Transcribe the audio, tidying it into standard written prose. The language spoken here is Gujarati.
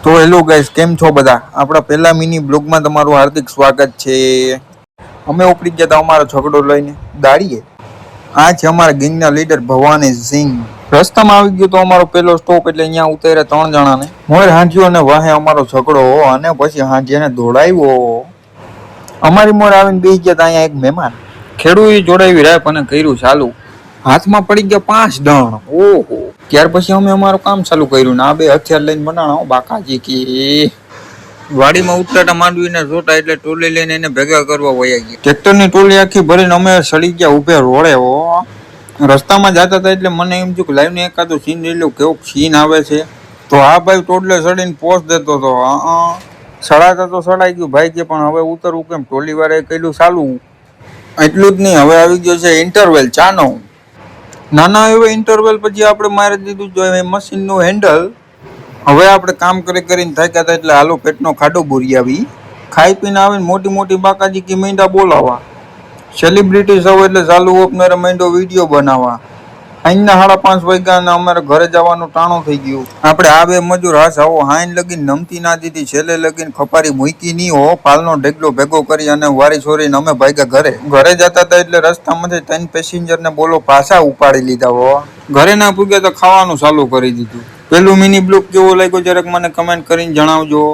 તો હેલો ગાઈસ, કેમ છો બધા? આપણા પહેલા મિની બ્લોગમાં તમારું હાર્દિક સ્વાગત છે. અમે ઉપડી ગયા હતા અમારો ઝઘડો લઈને દાડીએ. આ છે અમારા ગેંગના લીડર ભવાની સિંહ. રસ્તામાં આવી ગયો તો અમારો પહેલો સ્ટોપ, એટલે અહીંયા ઉતાર્યા 3 જણાને. મોર હાંજ્યો અને વાહે અમારો ઝઘડો, અને પછી હાંજ્યાને દોડાવ્યો. અમારી મોર આવીને બેસી ગયા હતા અહીંયા એક મહેમાન. ખેડૂએ જોડાવી રાપ અને કર્યું ચાલુ. હાથમાં પડી ગયા 5 દણ. ઓહો! ત્યાર પછી અમે અમારું કામ ચાલુ કર્યું ને આ બે હથિયાર લઈને બનાવો બાકાજી કે વાડીમાં ઉતરાટા માંડવીને જોતા એટલે ટોલી લઈને એને ભેગા કરવા વયા ગયા. ટ્રેક્ટરની ટોલી આખી ભરીને અમે સડી ગયા ઉભે રોડે. રસ્તામાં જતા હતા એટલે મને એમ થયું કે લાઈવ ને એકાદો સીન લઈ લો, કેવો સીન આવે છે. તો આ ભાઈ ટોડલે સડીને પોસ્ટ દેતો હતો. સડાતા તો સડાઈ ગયું ભાઈ કે, પણ હવે ઉતરવું કેમ? ટોલી વાળાએ કર્યું ચાલુ. એટલું જ નહીં, હવે આવી ગયો છે ઇન્ટરવેલ ચાનો. નાના એવા ઇન્ટરવેલ પછી આપણે મારી દીધું જોઈએ મશીનનું હેન્ડલ. હવે આપણે કામ કરીને થાક્યા હતા એટલે હાલો પેટનો ખાડો બોરી આવી. ખાઈ પીને આવીને મોટી મોટી બાકાજી કી મીંડા બોલાવા. સેલિબ્રિટી સૌ એટલે ચાલુ આપનારા મીંડો વિડીયો બનાવવા. અહીંના 5:30 વાગ્યા અને અમારે ઘરે જવાનું ટાણું થઈ ગયું. આપણે આ બે મજૂર હાસ આવો હાઈન લગીને નમતી ના દીધી, છેલ્લે લગીને ખપારી મૂકી નહીં હો. પાલનો ઢેગલો ભેગો કરી અને વારી છોરીને અમે ભાગ્યા ઘરે જતા હતા એટલે રસ્તામાંથી 3 પેસેન્જરને બોલો પાછા ઉપાડી લીધા હો. ઘરે ના પૂગ્યા તો ખાવાનું ચાલુ કરી દીધું. પેલું મિની બ્લોગ કેવો લાગ્યો જરાક મને કમેન્ટ કરીને જણાવજો.